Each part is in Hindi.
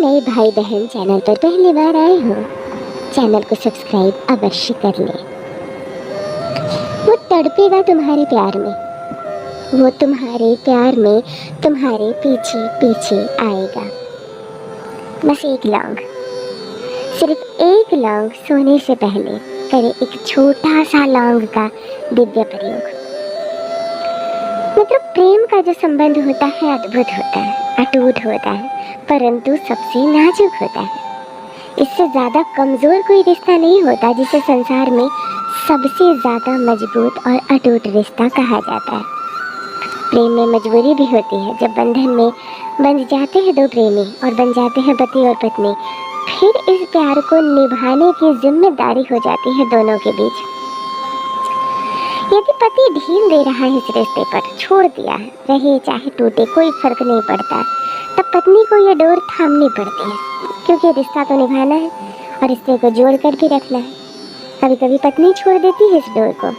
नए भाई बहन चैनल पर पहली बार आए हो, चैनल को सब्सक्राइब अवश्य कर लें। वो तड़पेगा तुम्हारे प्यार में, वो तुम्हारे प्यार में तुम्हारे पीछे पीछे आएगा। बस एक लौंग, सिर्फ एक लौंग सोने से पहले करे एक छोटा सा लौंग का दिव्य प्रयोग। मतलब प्रेम का जो संबंध होता है अद्भुत होता है, अटूट होता है, परंतु सबसे नाजुक होता है। इससे ज़्यादा कमज़ोर कोई रिश्ता नहीं होता जिसे संसार में सबसे ज़्यादा मजबूत और अटूट रिश्ता कहा जाता है। प्रेम में मजबूरी भी होती है। जब बंधन में बंध जाते हैं दो प्रेमी और बन जाते हैं पति और पत्नी, फिर इस प्यार को निभाने की जिम्मेदारी हो जाती है दोनों के बीच। यदि पति ढील दे रहा है इस रिश्ते पर, छोड़ दिया है, रहे चाहे टूटे कोई फर्क नहीं पड़ता, तब पत्नी को ये डोर थामनी पड़ती है, क्योंकि रिश्ता तो निभाना है और रिश्ते को जोड़ कर भी रखना है। कभी कभी पत्नी छोड़ देती है इस डोर को,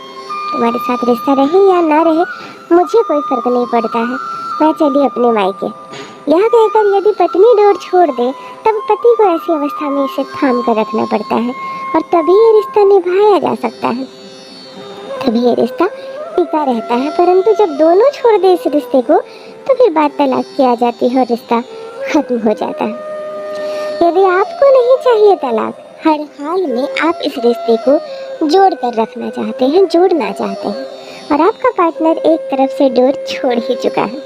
तुम्हारे साथ रिश्ता रहे या ना रहे मुझे कोई फर्क नहीं पड़ता है, मैं चली अपने मायके। यह कहकर यदि पत्नी डोर छोड़ दे, तब पति को ऐसी अवस्था में इसे थाम कर रखना पड़ता है और तभी ये रिश्ता निभाया जा सकता है, तभी ये रिश्ता टिका रहता है। परंतु जब दोनों छोड़ दे इस रिश्ते को, तो फिर बात तलाक की आ जाती है और रिश्ता खत्म हो जाता है। यदि आपको नहीं चाहिए तलाक, हर हाल में आप इस रिश्ते को जोड़ कर रखना चाहते हैं, जोड़ना चाहते हैं, और आपका पार्टनर एक तरफ से डोर छोड़ ही चुका है,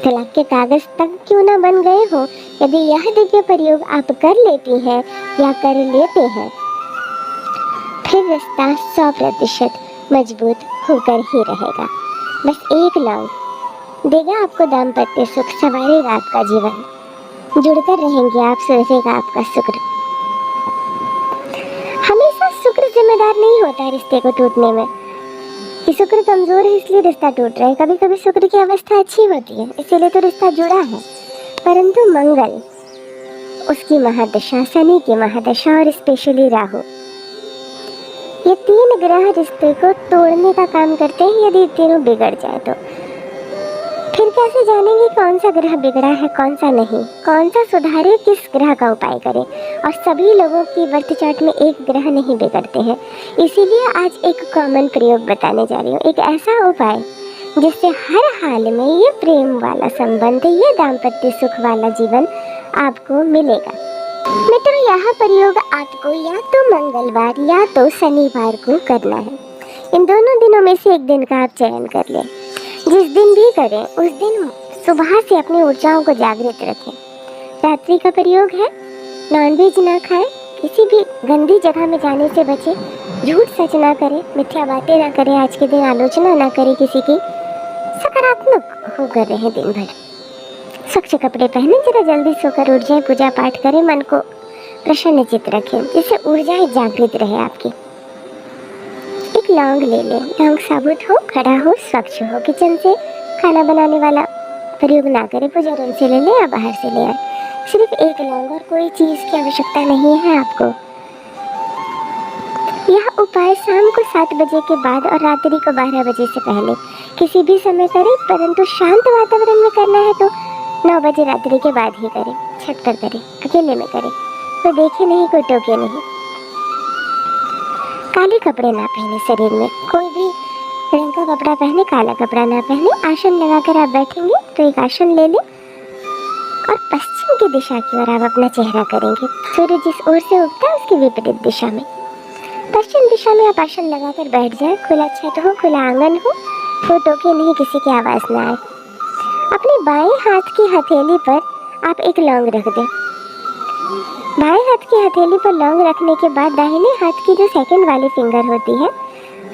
तलाक के कागज तक क्यों ना बन गए हो, यदि यह दिव्य प्रयोग आप कर लेती हैं या कर लेते हैं, फिर रिश्ता 100% मजबूत होकर ही रहेगा। बस एक लौंग देगा आपको दाम्पत्य सुख, संवारेगा आपका जीवन, जुड़कर रहेंगे आप, सुधरेगा आपका शुक्र। हमेशा शुक्र जिम्मेदार नहीं होता है रिश्ते को टूटने में कि शुक्र कमजोर है इसलिए रिश्ता टूट रहा है। कभी कभी शुक्र की अवस्था अच्छी होती है, इसीलिए तो रिश्ता जुड़ा है। परंतु मंगल, उसकी महादशा, शनि की महादशा और स्पेशली राहु, ये 3 ग्रह रिश्ते को तोड़ने का काम करते हैं। यदि तीनों बिगड़ जाए तो फिर कैसे जानेंगे कौन सा ग्रह बिगड़ा है, कौन सा नहीं, कौन सा सुधारे, किस ग्रह का उपाय करें। और सभी लोगों की बर्थ चार्ट में एक ग्रह नहीं बिगड़ते हैं, इसीलिए आज एक कॉमन प्रयोग बताने जा रही हूँ, एक ऐसा उपाय जिससे हर हाल में ये प्रेम वाला संबंध, ये दाम्पत्य सुख वाला जीवन आपको मिलेगा। मित्रों, यह प्रयोग आपको या तो मंगलवार या तो शनिवार को करना है। इन दोनों दिनों में से एक दिन का आप चयन कर लें। जिस दिन भी करें उस दिन सुबह से अपनी ऊर्जाओं को जागृत रखें। रात्रि का प्रयोग है, नॉनवेज ना खाएं, किसी भी गंदी जगह में जाने से बचें, झूठ सच ना करें, मिथ्या बातें ना करें, आज के दिन आलोचना ना करें किसी की, सकारात्मक होकर रहें दिन भर, स्वच्छ कपड़े पहने, जरा जल्दी सोकर उठ जाएं, पूजा पाठ करें, मन को प्रसन्न चित्त रखें, जिससे ऊर्जाएं जागृत रहे आपकी। एक लौंग ले लें, लौंग साबुत हो, खड़ा हो, स्वच्छ हो, किचन से खाना बनाने वाला प्रयोग ना करें, पूजा रूम से ले लें या बाहर से ले आए। सिर्फ एक लौंग और कोई चीज़ की आवश्यकता नहीं है आपको। यह उपाय शाम को 7 बजे के बाद और रात्रि को 12 बजे से पहले किसी भी समय करें, परंतु शांत वातावरण में करना है तो 9 बजे रात्रि के बाद ही करें, छत पर करें, अकेले में करें, कोई देखे नहीं, कोई टोके नहीं। काले कपड़े ना पहने, शरीर में कोई भी रंग का कपड़ा पहने, काला कपड़ा ना पहने। आसन लगाकर आप बैठेंगे तो एक आसन ले लें और पश्चिम की दिशा की ओर आप अपना चेहरा करेंगे। सूर्य जिस ओर से उगता है उसकी विपरीत दिशा में, पश्चिम दिशा में आप आसन लगाकर बैठ जाए। खुला छत हो, खुला आंगन हो, कोई टोके नहीं, किसी की आवाज़ ना आए। अपने बाएं हाथ की हथेली पर आप एक लौंग रख दें। बाएं हाथ की हथेली पर लौंग रखने के बाद दाहिने हाथ की जो सेकंड वाली फिंगर होती है,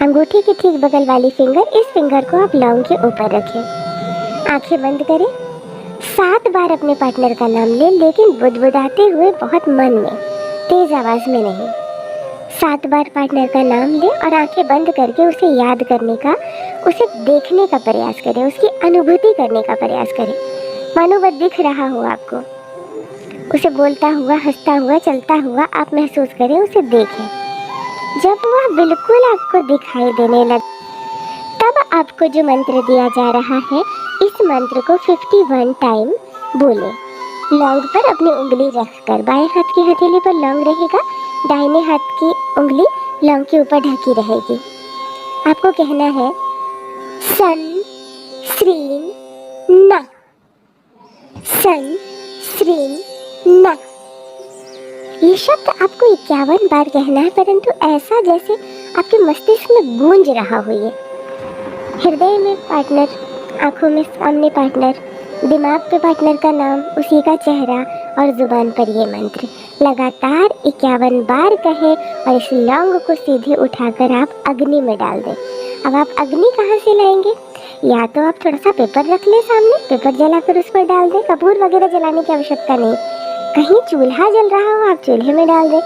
अंगूठी के ठीक बगल वाली फिंगर, इस फिंगर को आप लौंग के ऊपर रखें। आंखें बंद करें, 7 बार अपने पार्टनर का नाम लें, लेकिन बुदबुदाते हुए, बहुत मन में, तेज आवाज़ में नहीं। 7 बार पार्टनर का नाम लें और आंखें बंद करके उसे याद करने का, उसे देखने का प्रयास करें, उसकी अनुभूति करने का प्रयास करें। मानो वह दिख रहा हो आपको, उसे बोलता हुआ, हंसता हुआ, चलता हुआ आप महसूस करें, उसे देखें। जब वह बिल्कुल आपको दिखाई देने लगे, तब आपको जो मंत्र दिया जा रहा है, इस मंत्र को 51 टाइम बोलें। लौंग पर अपनी उंगली रखकर, बाएं हाथ की हथेली पर लौंग रहेगा, दाहिने हाथ की उंगली लौंग के ऊपर ढकी रहेगी। आपको कहना है सन श्रीन ना, सन श्रीन ना। ये शब्द आपको 51 बार कहना है, परंतु ऐसा जैसे आपके मस्तिष्क में गूंज रहा हो। ये हृदय में पार्टनर, आंखों में सामने पार्टनर, दिमाग पे पार्टनर का नाम, उसी का चेहरा और जुबान पर ये मंत्र लगातार 51 बार कहें और इस लौंग को सीधे उठाकर आप अग्नि में डाल दें। अब आप अग्नि कहाँ से लाएंगे? या तो आप थोड़ा सा पेपर रख लें सामने, पेपर जलाकर उस पर डाल दें। कपूर वगैरह जलाने की आवश्यकता नहीं। कहीं चूल्हा जल रहा हो आप चूल्हे में डाल दें,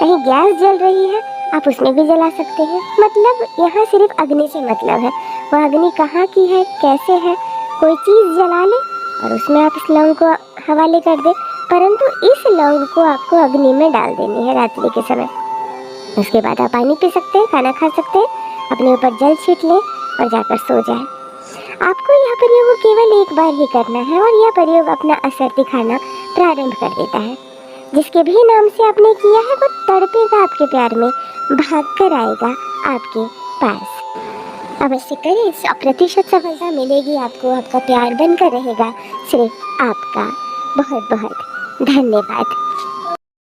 कहीं गैस जल रही है आप उसमें भी जला सकते हैं। मतलब यहाँ सिर्फ अग्नि से मतलब है। वह अग्नि कहाँ की है, कैसे है, कोई चीज़ जला ले और उसमें आप इस लौंग को हवाले कर दें, परंतु इस लौंग को आपको अग्नि में डाल देनी है रात्रि के समय। उसके बाद आप पानी पी सकते हैं, खाना खा सकते हैं, अपने ऊपर जल छीट लें और जाकर सो जाएं। आपको यह प्रयोग केवल एक बार ही करना है और यह प्रयोग अपना असर दिखाना प्रारंभ कर देता है। जिसके भी नाम से आपने किया है वो तड़पेगा आपके प्यार में, भाग कर आएगा आपके पास। अवश्य करें, 100% सफलता मिलेगी आपको, आपका प्यार बनकर रहेगा सिर्फ आपका। बहुत बहुत धन्यवाद।